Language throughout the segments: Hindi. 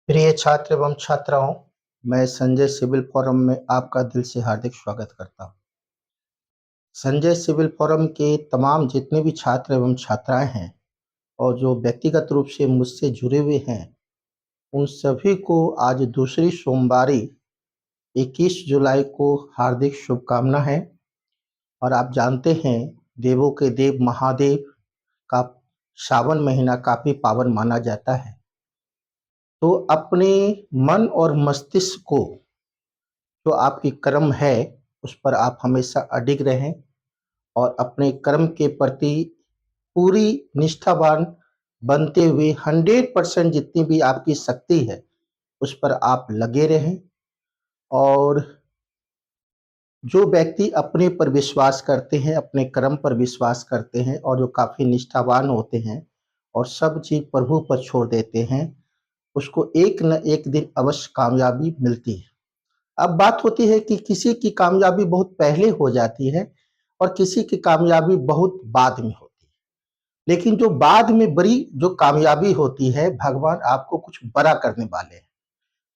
प्रिय छात्र एवं छात्राओं, मैं संजय सिविल फोरम में आपका दिल से हार्दिक स्वागत करता हूं। संजय सिविल फोरम के तमाम जितने भी छात्र एवं छात्राएं हैं और जो व्यक्तिगत रूप से मुझसे जुड़े हुए हैं, उन सभी को आज दूसरी सोमवारी 21 जुलाई को हार्दिक शुभकामना है। और आप जानते हैं, देवों के देव महादेव का सावन महीना काफी पावन माना जाता है। तो अपने मन और मस्तिष्क को जो आपकी कर्म है उस पर आप हमेशा अडिग रहें और अपने कर्म के प्रति पूरी निष्ठावान बनते हुए 100% जितनी भी आपकी शक्ति है उस पर आप लगे रहें। और जो व्यक्ति अपने पर विश्वास करते हैं, अपने कर्म पर विश्वास करते हैं और जो काफी निष्ठावान होते हैं और सब चीज प्रभु पर छोड़ देते हैं, उसको एक न एक दिन अवश्य कामयाबी मिलती है। अब बात होती है कि किसी की कामयाबी बहुत पहले हो जाती है और किसी की कामयाबी बहुत बाद में होती है। लेकिन जो बाद में बड़ी जो कामयाबी होती है, भगवान आपको कुछ बड़ा करने वाले हैं।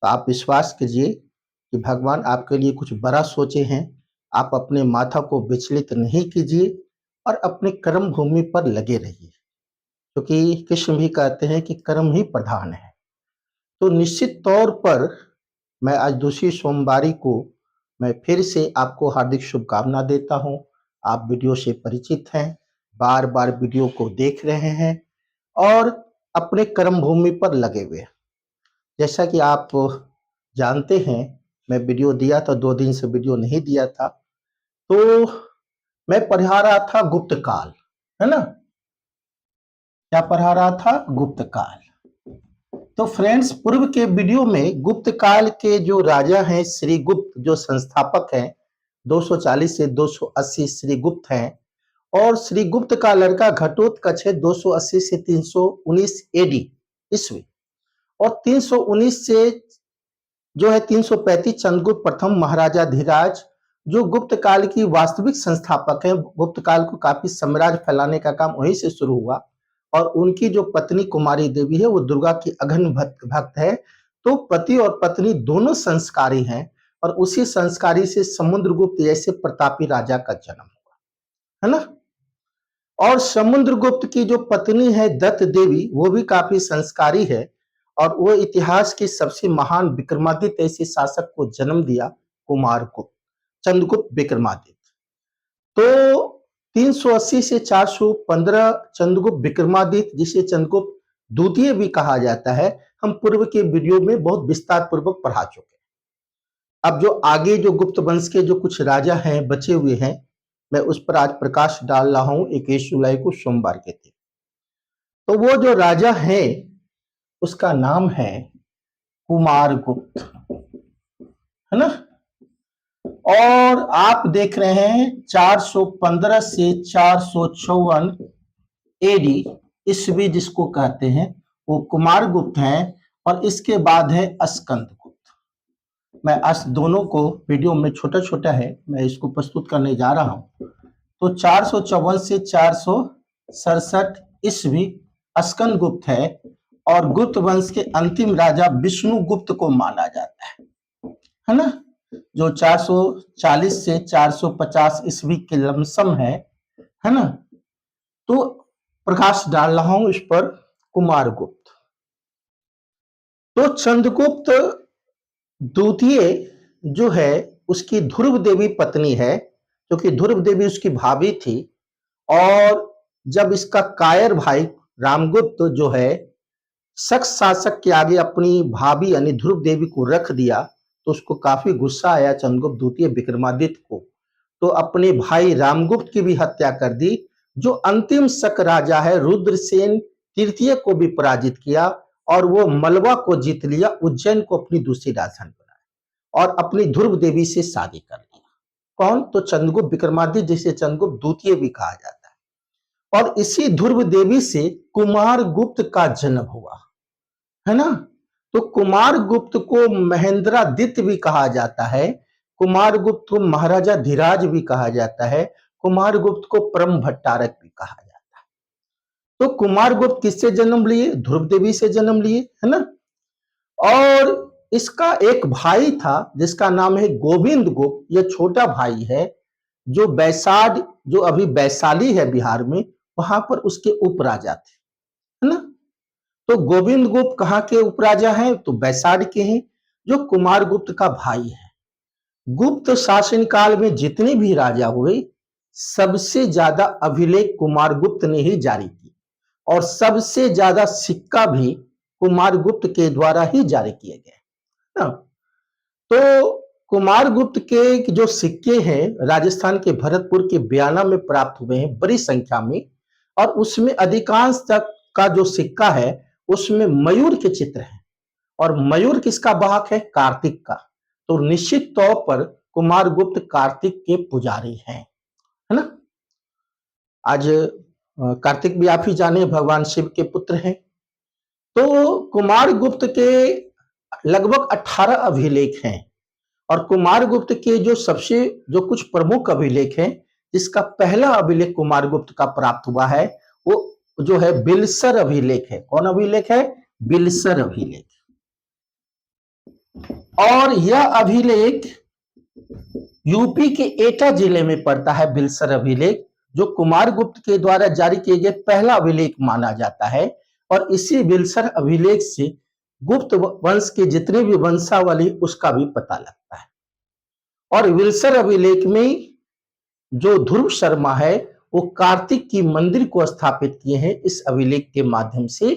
तो आप विश्वास कीजिए कि भगवान आपके लिए कुछ बड़ा सोचे हैं। आप अपने माथा को विचलित नहीं कीजिए और अपने कर्म भूमि पर लगे रहिए, क्योंकि कृष्ण भी कहते हैं कि कर्म ही प्रधान है। तो निश्चित तौर पर मैं आज दूसरी सोमवारी को मैं फिर से आपको हार्दिक शुभकामना देता हूं। आप वीडियो से परिचित हैं, बार बार वीडियो को देख रहे हैं और अपने कर्म भूमि पर लगे हुए हैं। जैसा कि आप जानते हैं, मैं वीडियो दिया था, 2 दिन से वीडियो नहीं दिया था। तो मैं पढ़ा रहा था गुप्त काल, है ना? क्या पढ़ा रहा था? गुप्त काल। तो फ्रेंड्स, पूर्व के वीडियो में गुप्त काल के जो राजा हैं, श्री गुप्त, जो संस्थापक हैं, 240 से 280 श्री गुप्त हैं। और श्री गुप्त का लड़का घटोत्कच है 280 से 319 एडी ईस्वी। और 319 से जो है 335 चंद्रगुप्त प्रथम महाराजा धीराज, जो गुप्त काल की वास्तविक संस्थापक है। गुप्त काल को काफी साम्राज्य फैलाने का काम वहीं से शुरू हुआ। और उनकी जो पत्नी कुमारी देवी है वो दुर्गा की अघन भक्त है। तो पति और पत्नी दोनों संस्कारी हैं और उसी संस्कारी से समुद्रगुप्त जैसे प्रतापी राजा का जन्म हुआ, है ना? और समुद्रगुप्त की जो पत्नी है दत्त देवी, वो भी काफी संस्कारी है और वो इतिहास की सबसे महान विक्रमादित्य ऐसे शासक को जन्म दिया, कुमार को, चंद्रगुप्त विक्रमादित्य। तो 380 से 415 चंद्रगुप्त विक्रमादित्य, जिसे चंद्रगुप्त द्वितीय भी कहा जाता है, हम पूर्व के वीडियो में बहुत विस्तार पूर्वक पढ़ा चुके हैं। अब जो आगे जो गुप्त वंश के जो कुछ राजा हैं बचे हुए हैं, मैं उस पर आज प्रकाश डाल रहा हूं 21 जुलाई को सोमवार के दिन। तो वो जो राजा है उसका नाम है कुमारगुप्त, है ना? और आप देख रहे हैं 415 से 454 एडी ईस्वी जिसको कहते हैं, वो कुमारगुप्त हैं। और इसके बाद है स्कंदगुप्त। मैं दोनों को वीडियो में छोटा छोटा है, मैं इसको प्रस्तुत करने जा रहा हूं। तो 454 से 467 ईस्वी स्कंदगुप्त है और गुप्त वंश के अंतिम राजा विष्णुगुप्त को माना जाता है ना? जो 440 से 450 ईस्वी के लमसम है ना? तो प्रकाश डाल रहा हूं इस पर कुमारगुप्त। तो चंद्रगुप्त द्वितीय जो है उसकी ध्रुव देवी पत्नी है, क्योंकि ध्रुव देवी उसकी भाभी थी। और जब इसका कायर भाई रामगुप्त जो है शक शासक के आगे अपनी भाभी यानी ध्रुव देवी को रख दिया, तो उसको काफी गुस्सा आया चंद्रगुप्त द्वितीय विक्रमादित्य को। तो अपने भाई रामगुप्त की भी हत्या कर दी। जो अंतिम शक राजा है रुद्रसेन तृतीय को भी पराजित किया और वो मलवा को जीत लिया, उज्जैन को अपनी दूसरी राजधानी बनाया और अपनी ध्रुव देवी से शादी कर लिया। कौन? तो चंद्रगुप्त विक्रमादित्य, जिसे चंद्रगुप्त द्वितीय भी कहा जाता है। और इसी ध्रुव देवी से कुमारगुप्त का जन्म हुआ, है ना? तो कुमारगुप्त को महेंद्रादित्य भी कहा जाता है, कुमारगुप्त को महाराजा धीराज भी कहा जाता है, कुमारगुप्त को परम भट्टारक भी कहा जाता है। तो कुमारगुप्त किससे जन्म लिए? ध्रुव देवी से जन्म लिए, है ना? और इसका एक भाई था जिसका नाम है गोविंद गुप्त। ये छोटा भाई है जो बैसाड, जो अभी वैशाली है बिहार में, वहां पर उसके उपराजा थे, है ना। तो गोविंद गुप्त कहाँ के उपराजा हैं? तो बैसाड के हैं, जो कुमार गुप्त का भाई है। गुप्त शासन काल में जितने भी राजा हुए, सबसे ज्यादा अभिलेख कुमार गुप्त ने ही जारी की, और सबसे ज्यादा सिक्का भी कुमार गुप्त के द्वारा ही जारी किए गए ना। तो कुमार गुप्त के जो सिक्के हैं राजस्थान के भरतपुर के बयाना में प्राप्त हुए हैं बड़ी संख्या में, और उसमें अधिकांश तक का जो सिक्का है उसमें मयूर के चित्र हैं। और मयूर किसका वाहक है? कार्तिक का। तो निश्चित तौर पर कुमार गुप्त कार्तिक के पुजारी हैं, है ना। आज कार्तिक भी आप ही जाने भगवान शिव के पुत्र हैं। तो कुमार गुप्त के लगभग 18 अभिलेख हैं, और कुमार गुप्त के जो कुछ प्रमुख अभिलेख हैं, जिसका पहला अभिलेख कुमार गुप्त का प्राप्त हुआ है वो जो है बिलसर अभिलेख है। कौन अभिलेख है? बिलसर अभिलेख। और यह अभिलेख यूपी के एटा जिले में पड़ता है। बिलसर अभिलेख जो कुमार गुप्त के द्वारा जारी किए गए पहला अभिलेख माना जाता है, और इसी बिलसर अभिलेख से गुप्त वंश के जितने भी वंशावली उसका भी पता लगता है। और बिलसर अभिलेख में जो ध्रुव शर्मा है वो कार्तिक की मंदिर को स्थापित किए हैं इस अभिलेख के माध्यम से।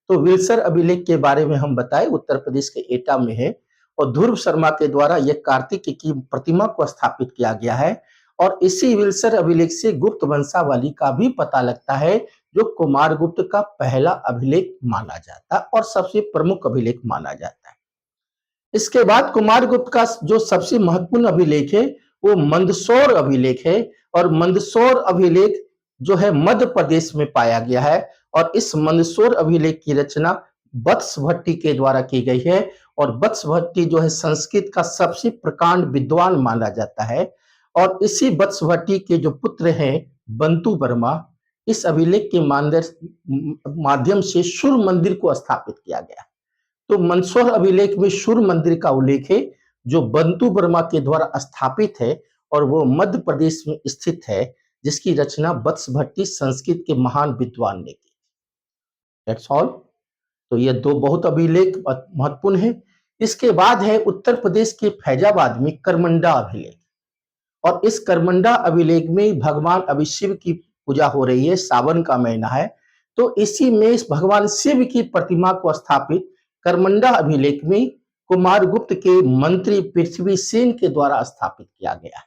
तो बिलसर अभिलेख के बारे में हम बताएं, उत्तर प्रदेश के एटा में है, और ध्रुव शर्मा के द्वारा यह कार्तिक की प्रतिमा को स्थापित किया गया है। और इसी बिलसर अभिलेख से गुप्त वंशावली का भी पता लगता है, जो कुमार गुप्त का पहला अभिलेख माना जाता है और सबसे प्रमुख अभिलेख माना जाता है। इसके बाद कुमार गुप्त का जो सबसे महत्वपूर्ण अभिलेख है वो मंदसौर अभिलेख है। और मंदसौर अभिलेख जो है मध्य प्रदेश में पाया गया है, और इस मंदसौर अभिलेख की रचना वत्स भट्टी के द्वारा की गई है। और वत्स भट्टी जो है संस्कृत का सबसे प्रकांड विद्वान माना जाता है। और इसी वत्स भट्टी के जो पुत्र हैं बंतु वर्मा, इस अभिलेख के माध्यम से सूर्य मंदिर को स्थापित किया गया। तो मंदसौर अभिलेख में सूर्य मंदिर का उल्लेख है, जो बंतु वर्मा के द्वारा स्थापित है, और वो मध्य प्रदेश में स्थित है, जिसकी रचना वत्स भट्टी संस्कृत के महान विद्वान ने की। That's all. तो ये दो बहुत अभिलेख महत्वपूर्ण है। इसके बाद है उत्तर प्रदेश के फैजाबाद में करमंडा अभिलेख। और इस करमंडा अभिलेख में भगवान अभी शिव की पूजा हो रही है, सावन का महीना है, तो इसी में भगवान शिव की प्रतिमा को स्थापित करमंडा अभिलेख में कुमार गुप्त के मंत्री पृथ्वी सेन के द्वारा स्थापित किया गया है।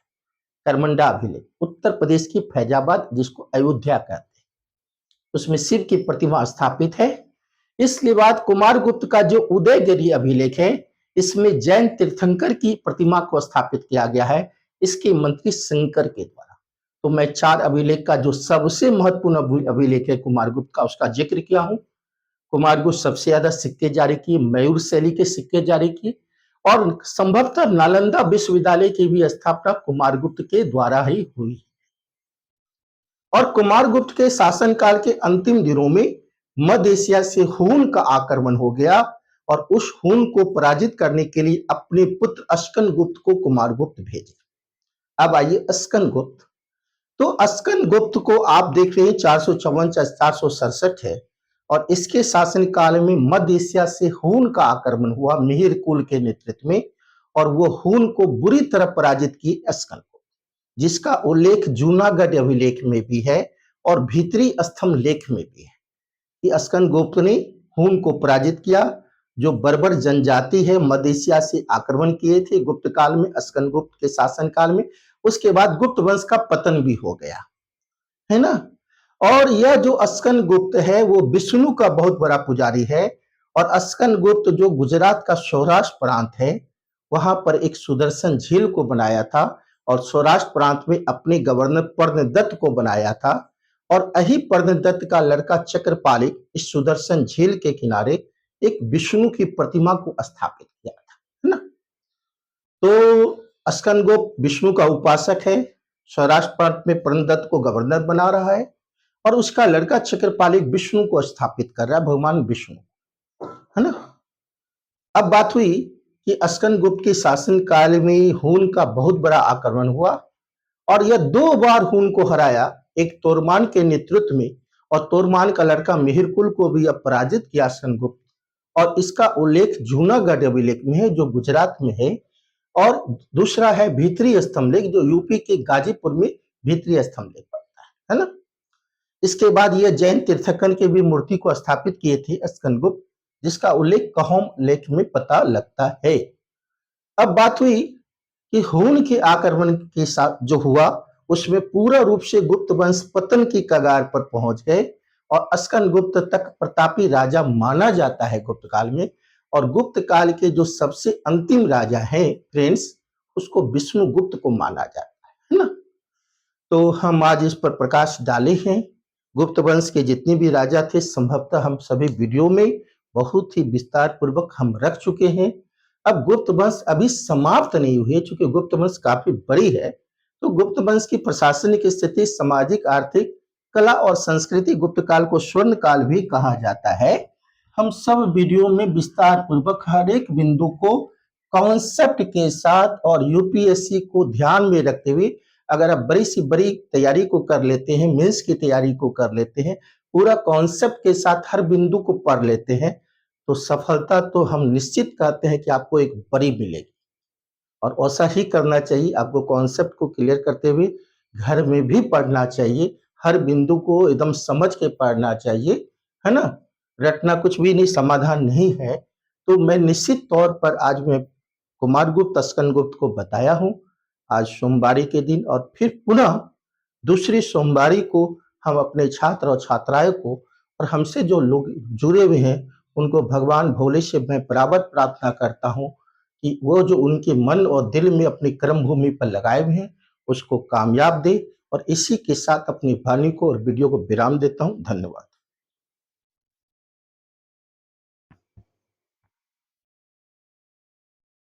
करमंडा अभिलेख उत्तर प्रदेश की फैजाबाद, जिसको अयोध्या कहते हैं, उसमें शिव की प्रतिमा स्थापित है। इसके बाद कुमार गुप्त का जो उदयगिरी अभिलेख है, इसमें जैन तीर्थंकर की प्रतिमा को स्थापित किया गया है, इसके मंत्री शंकर के द्वारा। तो मैं 4 अभिलेख का जो सबसे महत्वपूर्ण अभिलेख है कुमार गुप्त का, उसका जिक्र किया हूं। कुमार गुप्त सबसे ज्यादा सिक्के जारी किए, मयूर शैली के सिक्के जारी किए, और संभवतः नालंदा विश्वविद्यालय की भी स्थापना कुमार गुप्त के द्वारा ही हुई। और कुमार गुप्त के शासनकाल के अंतिम दिनों में मध्य एशिया से हून का आक्रमण हो गया, और उस हून को पराजित करने के लिए अपने पुत्र अस्कन गुप्त को कुमार गुप्त भेजे। अब आइए अस्कन गुप्त। तो अस्कन गुप्त को आप देख रहे हैं 454-467 है, और इसके शासनकाल में मध्य एशिया से हून का आक्रमण हुआ मिहिर कुल के नेतृत्व में, और वो हून को बुरी तरह पराजित की अस्कन गुप्त, जिसका उल्लेख जूनागढ़ अभिलेख में भी है और भीतरी स्तंभ लेख में भी है कि अस्कन गुप्त ने हून को पराजित किया। जो बर्बर जनजाति है मध्य एशिया से आक्रमण किए थे गुप्त काल में, अस्कन गुप्त के शासन काल में। उसके बाद गुप्त वंश का पतन भी हो गया, है ना। और यह जो अस्कन गुप्त है वो विष्णु का बहुत बड़ा पुजारी है। और अस्कन गुप्त जो गुजरात का सौराष्ट्र प्रांत है, वहां पर एक सुदर्शन झील को बनाया था, और सौराष्ट्र प्रांत में अपने गवर्नर पर्णदत्त को बनाया था। और यही पर्णदत्त का लड़का चक्रपालिक इस सुदर्शन झील के किनारे एक विष्णु की प्रतिमा को स्थापित किया था, है ना। तो अस्कन गुप्त विष्णु का उपासक है, सौराष्ट्र प्रांत में पर्णदत्त को गवर्नर बना रहा है, और उसका लड़का चक्रपालिक विष्णु को स्थापित कर रहा है, भगवान विष्णु, है ना। अब बात हुई कि स्कंदगुप्त के शासन काल में हून का बहुत बड़ा आक्रमण हुआ और यह 2 बार हून को हराया, एक तोरमान के नेतृत्व में, और तोरमान का लड़का मिहिरकुल को भी अब पराजित किया स्कंदगुप्त। और इसका उल्लेख जूनागढ़ अभिलेख में है जो गुजरात में है, और दूसरा है भीतरी स्तंभलेख जो यूपी के गाजीपुर में भीतरी स्तंभलेख पड़ता है ना। इसके बाद यह जैन तीर्थंकर की भी मूर्ति को स्थापित किए थे स्कंदगुप्त, जिसका उल्लेख कहोम लेख में पता लगता है। अब बात हुई कि हून के आक्रमण के साथ जो हुआ उसमें पूरा रूप से गुप्त वंश पतन की कगार पर पहुंच गए और स्कंदगुप्त तक प्रतापी राजा माना जाता है गुप्त काल में। और गुप्त काल के जो सबसे अंतिम राजा हैं फ्रेंड्स, उसको विष्णुगुप्त को माना जाता है ना। तो हम आज इस पर प्रकाश डाले हैं। गुप्त वंश के जितने भी राजा थे संभवतः हम सभी वीडियो में बहुत ही विस्तार पूर्वक हम रख चुके हैं। अब गुप्त वंश अभी समाप्त नहीं हुई है, चूंकि गुप्त वंश काफी बड़ी है। तो गुप्त वंश की प्रशासनिक स्थिति, सामाजिक, आर्थिक, कला और संस्कृति, गुप्त काल को स्वर्ण काल भी कहा जाता है। हम सब वीडियो में विस्तार पूर्वक हर एक बिंदु को कॉन्सेप्ट के साथ और यूपीएससी को ध्यान में रखते हुए, अगर आप बड़ी सी बड़ी तैयारी को कर लेते हैं, मेंस की तैयारी को कर लेते हैं, पूरा कॉन्सेप्ट के साथ हर बिंदु को पढ़ लेते हैं, तो सफलता तो हम निश्चित कहते हैं कि आपको एक बड़ी मिलेगी। और ऐसा ही करना चाहिए, आपको कॉन्सेप्ट को क्लियर करते हुए घर में भी पढ़ना चाहिए, हर बिंदु को एकदम समझ के पढ़ना चाहिए, है ना। रटना कुछ भी नहीं, समाधान नहीं है। तो मैं निश्चित तौर पर आज मैं कुमारगुप्त स्कंदगुप्त को बताया हूं। आज सोमवारी के दिन और फिर पुनः दूसरी सोमवारी को हम अपने छात्र और छात्राएं को और हमसे जो लोग जुड़े हुए हैं उनको भगवान भोले से मैं बराबर प्रार्थना करता हूं कि वो जो उनके मन और दिल में अपनी कर्म भूमि पर लगाए हुए हैं उसको कामयाब दे। और इसी के साथ अपनी वाणी को और वीडियो को विराम देता हूं। धन्यवाद।